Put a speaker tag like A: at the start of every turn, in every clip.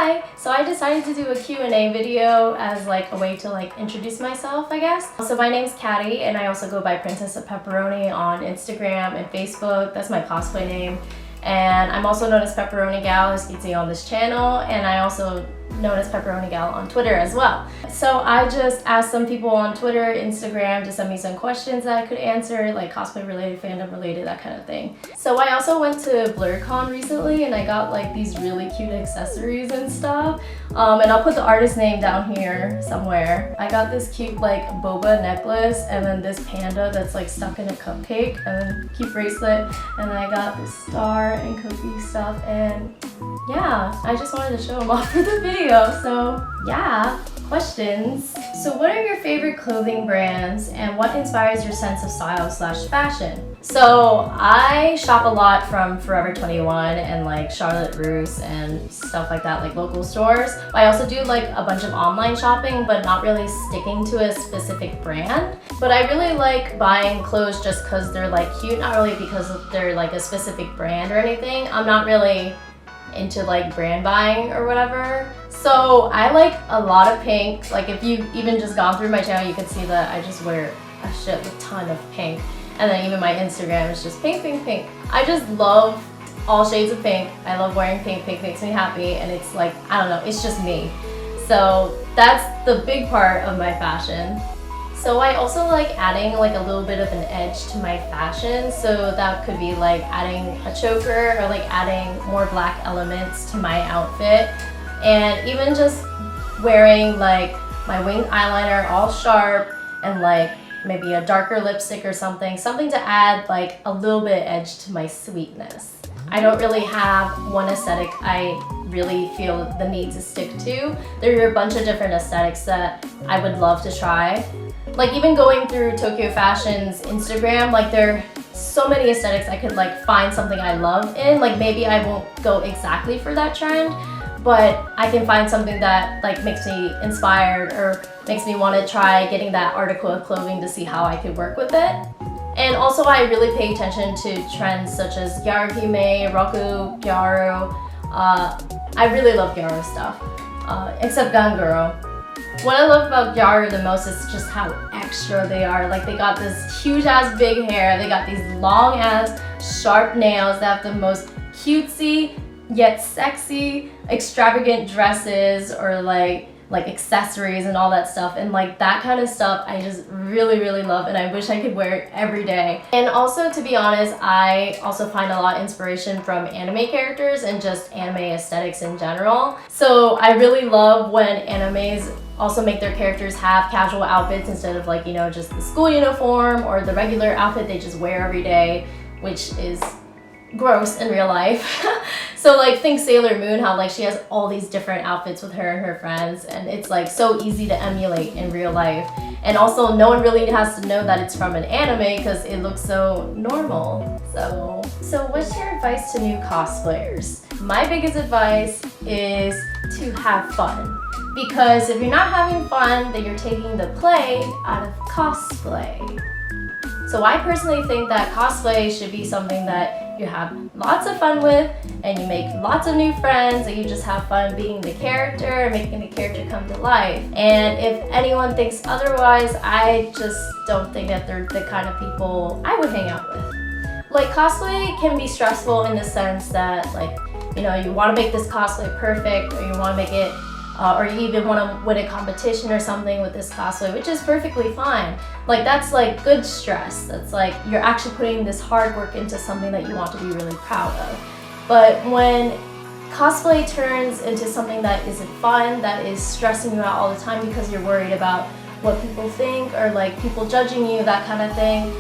A: Hi! So I decided to do a Q&A video as like a way to like introduce myself, I guess. So my name's Caddy and I also go by Princess of Pepperoni on Instagram and Facebook. That's my cosplay name. And I'm also known as Pepperoni Gal, as you can see on this channel, and I also known as Pepperoni Gal on Twitter as well. So I just asked some people on Twitter, Instagram to send me some questions that I could answer, like cosplay related, fandom related, that kind of thing. So I also went to BlurCon recently and I got like these really cute accessories and stuff. And I'll put the artist name down here somewhere. I got this cute like boba necklace and then this panda that's like stuck in a cupcake and then cute bracelet, and then I got this star and cookie stuff, and yeah, I just wanted to show them off for the video. So yeah, questions. So what are your favorite clothing brands and what inspires your sense of style / fashion? So I shop a lot from Forever 21 and like Charlotte Russe and stuff like that, like local stores. I also do like a bunch of online shopping, but not really sticking to a specific brand. But I really like buying clothes just because they're like cute, not really because they're like a specific brand or anything. I'm not really into like brand buying or whatever. So I like a lot of pink. Like if you've even just gone through my channel, you can see that I just wear a ton of pink. And then even my Instagram is just pink, pink, pink. I just love all shades of pink. I love wearing pink. Pink makes me happy, and it's like, I don't know, it's just me. So that's the big part of my fashion. So I also like adding like a little bit of an edge to my fashion. So that could be like adding a choker or like adding more black elements to my outfit. And even just wearing like my winged eyeliner all sharp and like maybe a darker lipstick or something to add like a little bit of edge to my sweetness. I don't really have one aesthetic I really feel the need to stick to. There are a bunch of different aesthetics that I would love to try. Like even going through Tokyo Fashion's Instagram, like there are so many aesthetics I could like find something I love in. Like maybe I won't go exactly for that trend, but I can find something that like makes me inspired or makes me want to try getting that article of clothing to see how I could work with it. And also I really pay attention to trends such as Yarahime, Roku, Gyaru. I really love Gyaru stuff, except Ganguro. What I love about Gyaru the most is just how extra they are. Like they got this huge ass big hair, they got these long ass sharp nails, they have the most cutesy yet sexy extravagant dresses or like accessories and all that stuff, and like that kind of stuff I just really love, and I wish I could wear it every day. And also, to be honest, I also find a lot of inspiration from anime characters and just anime aesthetics in general. So I really love when animes also make their characters have casual outfits instead of like, you know, just the school uniform or the regular outfit they just wear every day, which is gross in real life. So like think Sailor Moon, how like she has all these different outfits with her and her friends, and it's like so easy to emulate in real life. And also no one really has to know that it's from an anime because it looks so normal. So what's your advice to new cosplayers? My biggest advice is to have fun. Because if you're not having fun, then you're taking the play out of cosplay. So I personally think that cosplay should be something that you have lots of fun with, and you make lots of new friends, and you just have fun being the character and making the character come to life. And if anyone thinks otherwise, I just don't think that they're the kind of people I would hang out with. Like cosplay can be stressful in the sense that like, you know, you want to make this cosplay perfect, or you want to make it or you even want to win a competition or something with this cosplay, which is perfectly fine. Like that's like good stress. That's like you're actually putting this hard work into something that you want to be really proud of. But when cosplay turns into something that isn't fun, that is stressing you out all the time because you're worried about what people think or like people judging you, that kind of thing,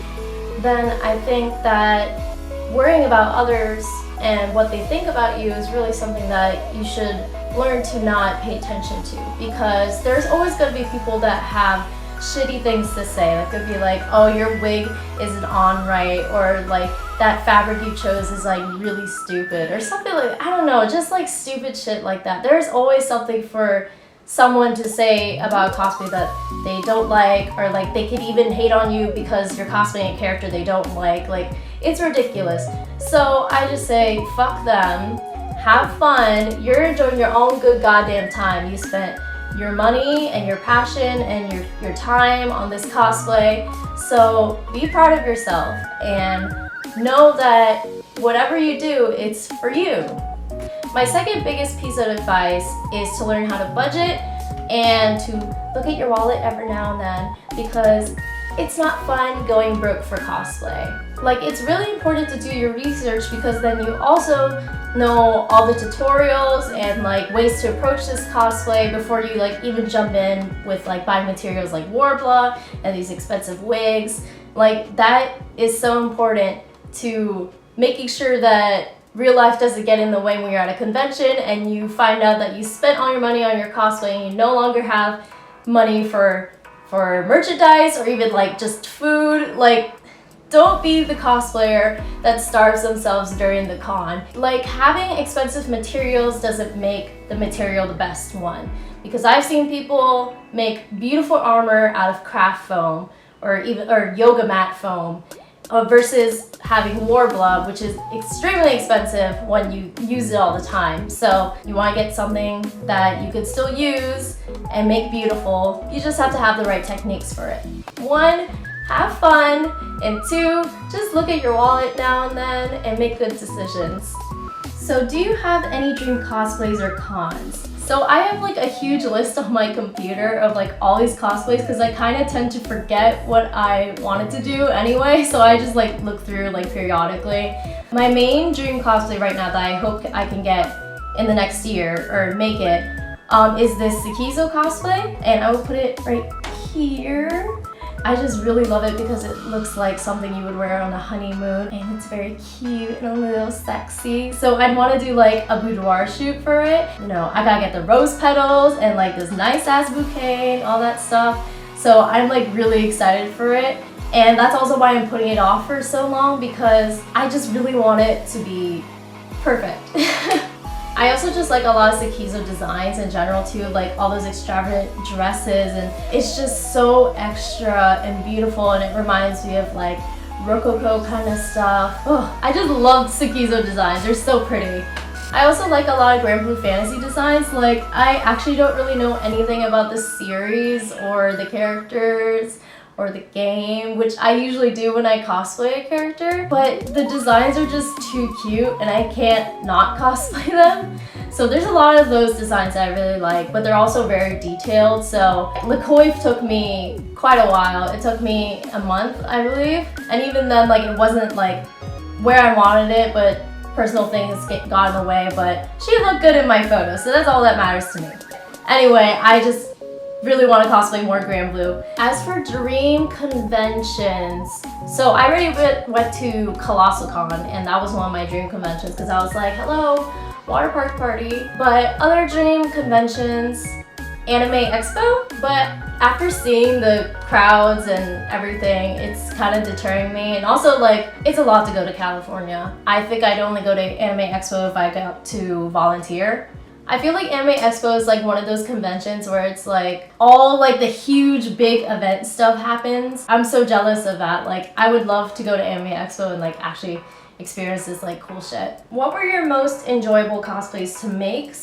A: then I think that worrying about others and what they think about you is really something that you should learn to not pay attention to, because there's always going to be people that have shitty things to say. Like it'd be like, oh, your wig isn't on right, or like that fabric you chose is like really stupid, or something like, I don't know, just like stupid shit like that. There's always something for someone to say about cosplay that they don't like, or like they could even hate on you because you're cosplaying a character they don't like it's ridiculous. So I just say fuck them, have fun. You're enjoying your own good goddamn time. You spent your money and your passion and your time on this cosplay. So be proud of yourself and know that whatever you do, it's for you. My second biggest piece of advice is to learn how to budget and to look at your wallet every now and then, because it's not fun going broke for cosplay. Like, it's really important to do your research, because then you also know all the tutorials and like ways to approach this cosplay before you like even jump in with like buying materials like Woaw and these expensive wigs. Like, that is so important to making sure that real life doesn't get in the way when you're at a convention and you find out that you spent all your money on your cosplay and you no longer have money for merchandise or even like just food. Like, don't be the cosplayer that starves themselves during the con. Like, having expensive materials doesn't make the material the best one, because I've seen people make beautiful armor out of craft foam or yoga mat foam versus having Woaw, which is extremely expensive when you use it all the time. So you want to get something that you could still use and make beautiful. You just have to have the right techniques for it. 1, have fun, and 2, just look at your wallet now and then and make good decisions. So do you have any dream cosplays or cons? So I have like a huge list on my computer of like all these cosplays, because I kind of tend to forget what I wanted to do anyway, so I just like look through like periodically. My main dream cosplay right now that I hope I can get in the next year or make it is this Sekizo cosplay, and I will put it right here. I just really love it because it looks like something you would wear on a honeymoon, and it's very cute and a little sexy. So I'd want to do like a boudoir shoot for it. You know, I gotta get the rose petals and like this nice ass bouquet and all that stuff. So I'm like really excited for it. And that's also why I'm putting it off for so long, because I just really want it to be perfect. I also just like a lot of Sekizo designs in general too, like all those extravagant dresses, and it's just so extra and beautiful, and it reminds me of like Rococo kind of stuff. Oh, I just love Sekizo designs, they're so pretty. I also like a lot of Grand Blue Fantasy designs. Like, I actually don't really know anything about the series or the characters or the game, which I usually do when I cosplay a character, but the designs are just too cute and I can't not cosplay them. So there's a lot of those designs that I really like, but they're also very detailed. So Lakoif took me quite a while. It took me a month, I believe. And even then, like, it wasn't like where I wanted it, but personal things got in the way, but she looked good in my photos, so that's all that matters to me. Anyway, I just really want to cosplay more Grand Blue. As for dream conventions, so I already went to Colossal Con, and that was one of my dream conventions because I was like, hello, water park party. But other dream conventions, Anime Expo, but after seeing the crowds and everything, it's kind of deterring me. And also, like, it's a lot to go to California. I think I'd only go to Anime Expo if I got to volunteer. I feel like Anime Expo is like one of those conventions where it's like all like the huge big event stuff happens. I'm so jealous of that. Like, I would love to go to Anime Expo and like actually experience this like cool shit. What were your most enjoyable cosplays to make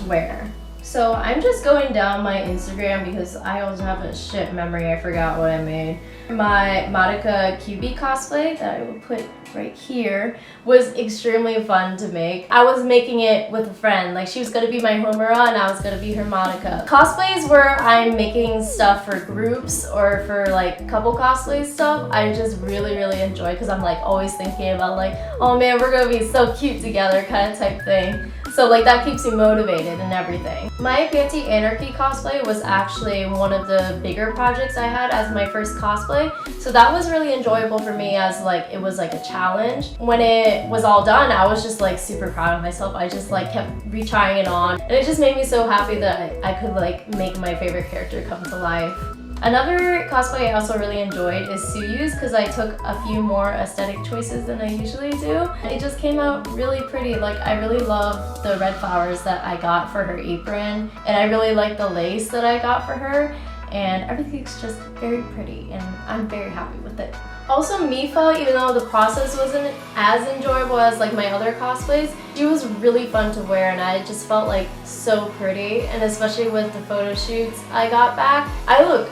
A: / wear? So I'm just going down my Instagram because I also have a shit memory. I forgot what I made. My Madoka QB cosplay that I will put right here was extremely fun to make. I was making it with a friend. Like, she was gonna be my Homura and I was gonna be her Madoka. Cosplays where I'm making stuff for groups or for like couple cosplay stuff, I just really enjoy, because I'm like always thinking about like, oh man, we're gonna be so cute together kind of type thing. So like that keeps me motivated and everything. My Panty Anarchy cosplay was actually one of the bigger projects I had as my first cosplay. So that was really enjoyable for me, as like it was like a challenge. When it was all done, I was just like super proud of myself. I just like kept retrying it on, and it just made me so happy that I could like make my favorite character come to life. Another cosplay I also really enjoyed is Suyu's, because I took a few more aesthetic choices than I usually do. It just came out really pretty. Like, I really love the red flowers that I got for her apron, and I really like the lace that I got for her. and everything's just very pretty and I'm very happy with it. Also, Mifa, even though the process wasn't as enjoyable as like my other cosplays, she was really fun to wear and I just felt like so pretty, and especially with the photo shoots I got back, I look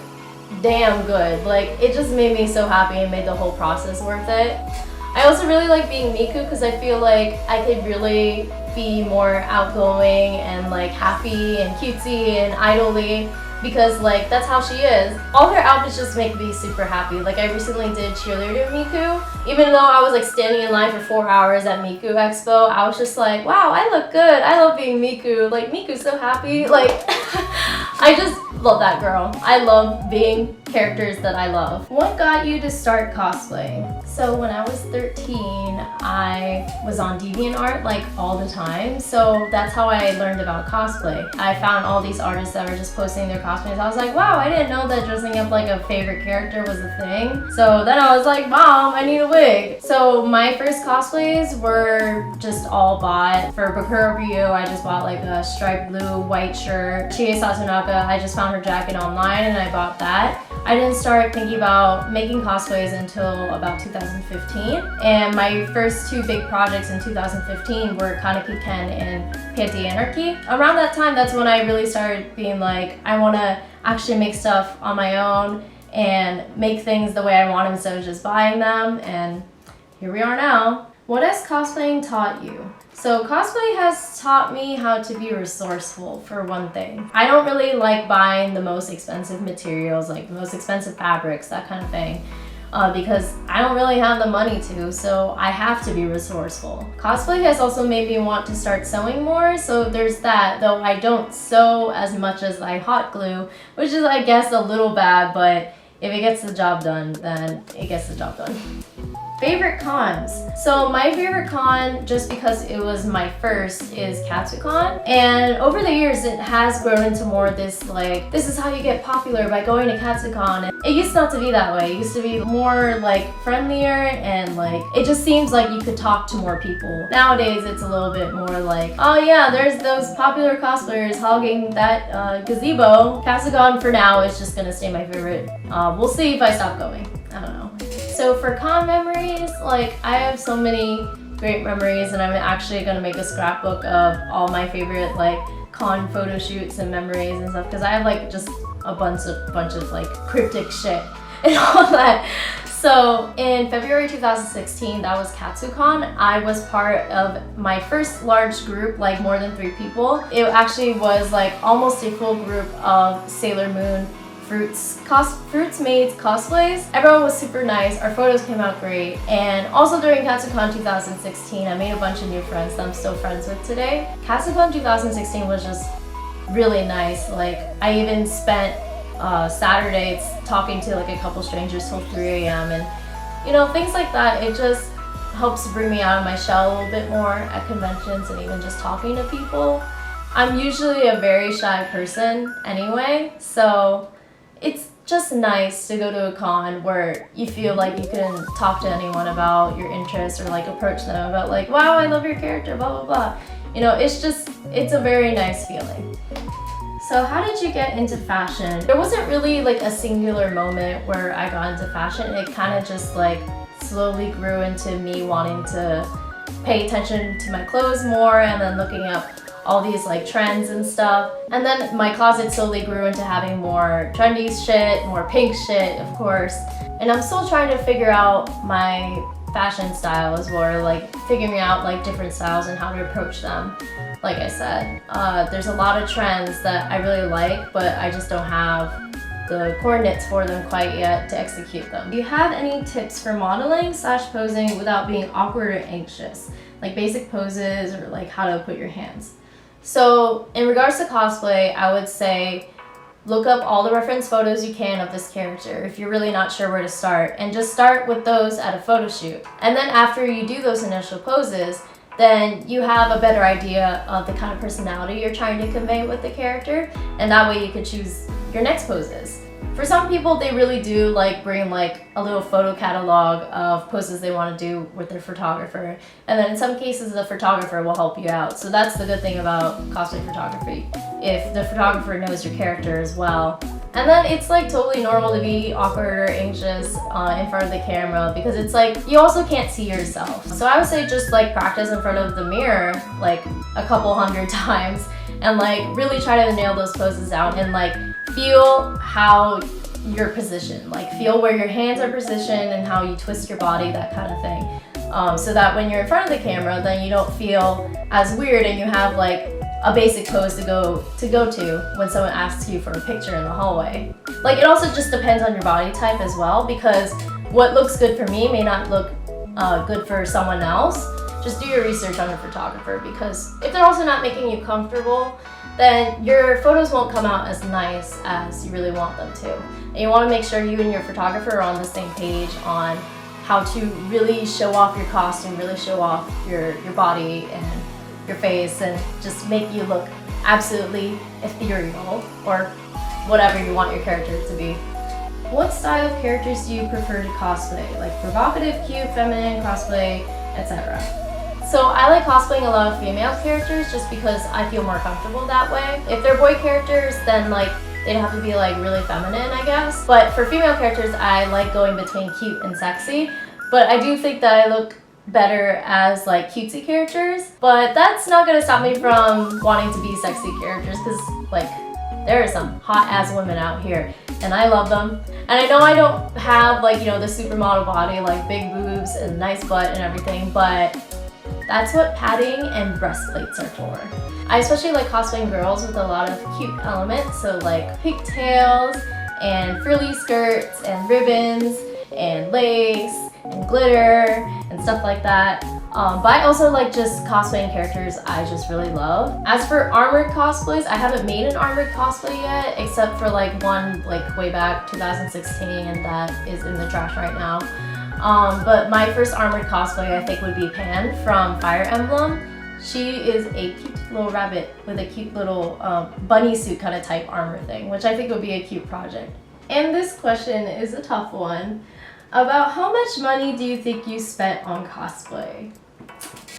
A: damn good. Like, it just made me so happy and made the whole process worth it. I also really like being Miku because I feel like I could really be more outgoing and like happy and cutesy and idol-y, because like that's how she is. All her outfits just make me super happy. Like, I recently did cheerleader Miku. Even though I was like standing in line for 4 hours at Miku Expo, I was just like, wow, I look good. I love being Miku. Like, Miku's so happy. Like, I just love that girl. I love being characters that I love. What got you to start cosplaying? So when I was 13, I was on DeviantArt like all the time. So that's how I learned about cosplay. I found all these artists that were just posting their cosplays. I was like, wow, I didn't know that dressing up like a favorite character was a thing. So then I was like, Mom, I need a wig. So my first cosplays were just all bought. For Bakura Ryu, I just bought like a striped blue white shirt. Chie Satonaka, I just found her jacket online and I bought that. I didn't start thinking about making cosplays until about 2015, and my first 2 big projects in 2015 were Kaneki Ken and Panty Anarchy. Around that time, that's when I really started being like, I want to actually make stuff on my own and make things the way I want them instead of just buying them, and here we are now. What has cosplaying taught you? So cosplay has taught me how to be resourceful, for one thing. I don't really like buying the most expensive materials, like the most expensive fabrics, that kind of thing, because I don't really have the money to, so I have to be resourceful. Cosplay has also made me want to start sewing more, so there's that, though I don't sew as much as I hot glue, which is, I guess, a little bad, but if it gets the job done, then it gets the job done. Favorite cons. So my favorite con, just because it was my first, is KatsuCon. And over the years, it has grown into more this like, this is how you get popular, by going to KatsuCon. And it used not to be that way. It used to be more like friendlier, and like, it just seems like you could talk to more people. Nowadays, it's a little bit more like, oh yeah, there's those popular cosplayers hogging that gazebo. KatsuCon for now is just gonna stay my favorite. We'll see if I stop going. I don't know. So for con memories, like, I have so many great memories, and I'm actually gonna make a scrapbook of all my favorite like con photo shoots and memories and stuff, because I have like just a bunch of like cryptic shit and all that. So in February 2016, that was KatsuCon. I was part of my first large group, like more than 3 people. It actually was like almost a full group of Sailor Moon Fruits Maids cosplays. Everyone was super nice, our photos came out great, and also during KatsuCon 2016 I made a bunch of new friends that I'm still friends with today. KatsuCon 2016 was just really nice. Like, I even spent Saturdays talking to like a couple strangers till 3 a.m. and you know, things like that. It just helps bring me out of my shell a little bit more at conventions and even just talking to people. I'm usually a very shy person anyway, so it's just nice to go to a con where you feel like you can talk to anyone about your interests, or like approach them about like, wow, I love your character, blah, blah, blah. You know, it's a very nice feeling. So how did you get into fashion? There wasn't really like a singular moment where I got into fashion. It kind of just like slowly grew into me wanting to pay attention to my clothes more, and then looking up all these like trends and stuff. And then my closet slowly grew into having more trendy shit, more pink shit, of course. And I'm still trying to figure out my fashion style as well, like figuring out like different styles and how to approach them. Like I said, there's a lot of trends that I really like, but I just don't have the coordinates for them quite yet to execute them. Do you have any tips for modeling / posing without being awkward or anxious? Like basic poses, or like how to put your hands? So in regards to cosplay, I would say look up all the reference photos you can of this character if you're really not sure where to start, and just start with those at a photo shoot. And then after you do those initial poses, then you have a better idea of the kind of personality you're trying to convey with the character, and that way you can choose your next poses. For some people, they really do like bring like a little photo catalog of poses they want to do with their photographer, and then in some cases the photographer will help you out. So that's the good thing about cosplay photography. If the photographer knows your character as well, And then it's like totally normal to be awkward or anxious in front of the camera because it's like you also can't see yourself. So I would say just like practice in front of the mirror like a couple hundred times and like really try to nail those poses down and like feel how you're positioned. Like feel where your hands are positioned and how you twist your body, that kind of thing. So that when you're in front of the camera, then you don't feel as weird and you have like a basic pose to go to when someone asks you for a picture in the hallway. Like it also just depends on your body type as well, because what looks good for me may not look good for someone else. Just do your research on your photographer, because if they're also not making you comfortable, then your photos won't come out as nice as you really want them to. And you want to make sure you and your photographer are on the same page on how to really show off your costume, really show off your body and your face, and just make you look absolutely ethereal or whatever you want your character to be. What style of characters do you prefer to cosplay? Like provocative, cute, feminine, cosplay, etc. So I like cosplaying a lot of female characters just because I feel more comfortable that way. If they're boy characters, then like they'd have to be like really feminine, I guess. But for female characters, I like going between cute and sexy. But I do think that I look better as like cutesy characters, but that's not gonna stop me from wanting to be sexy characters, because like there are some hot ass women out here and I love them. And I know I don't have like, you know, the supermodel body, like big boobs and nice butt and everything, but that's what padding and breastplates are for. I especially like cosplaying girls with a lot of cute elements, so like pigtails and frilly skirts and ribbons and lace and glitter and stuff like that. But I also like just cosplaying characters I just really love. As for armored cosplays, I haven't made an armored cosplay yet, except for like one like way back 2016, and that is in the trash right now. But my first armored cosplay I think would be Pan from Fire Emblem. She is a cute little rabbit with a cute little bunny suit kind of type armor thing, which I think would be a cute project. And this question is a tough one. About how much money do you think you spent on cosplay?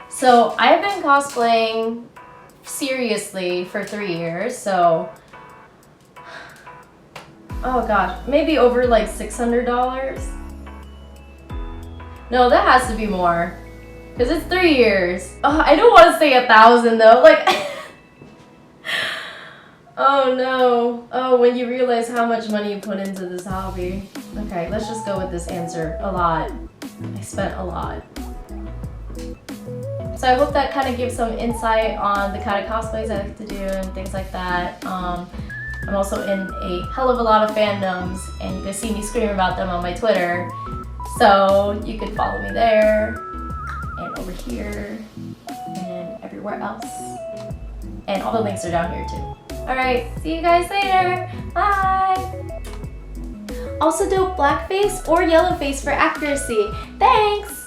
A: So I've been cosplaying seriously for 3 years, so oh gosh, maybe over like $600. No, that has to be more, because it's 3 years. Oh, I don't want to say 1,000 though, like oh no. Oh, when you realize how much money you put into this hobby. Okay, let's just go with this answer. A lot. I spent a lot. So I hope that kind of gives some insight on the kind of cosplays I like to do and things like that. I'm also in a hell of a lot of fandoms, and you can see me scream about them on my Twitter. So you can follow me there, and over here, and everywhere else. And all the links are down here too. Alright, see you guys later. Bye! Also dope blackface or yellowface for accuracy. Thanks!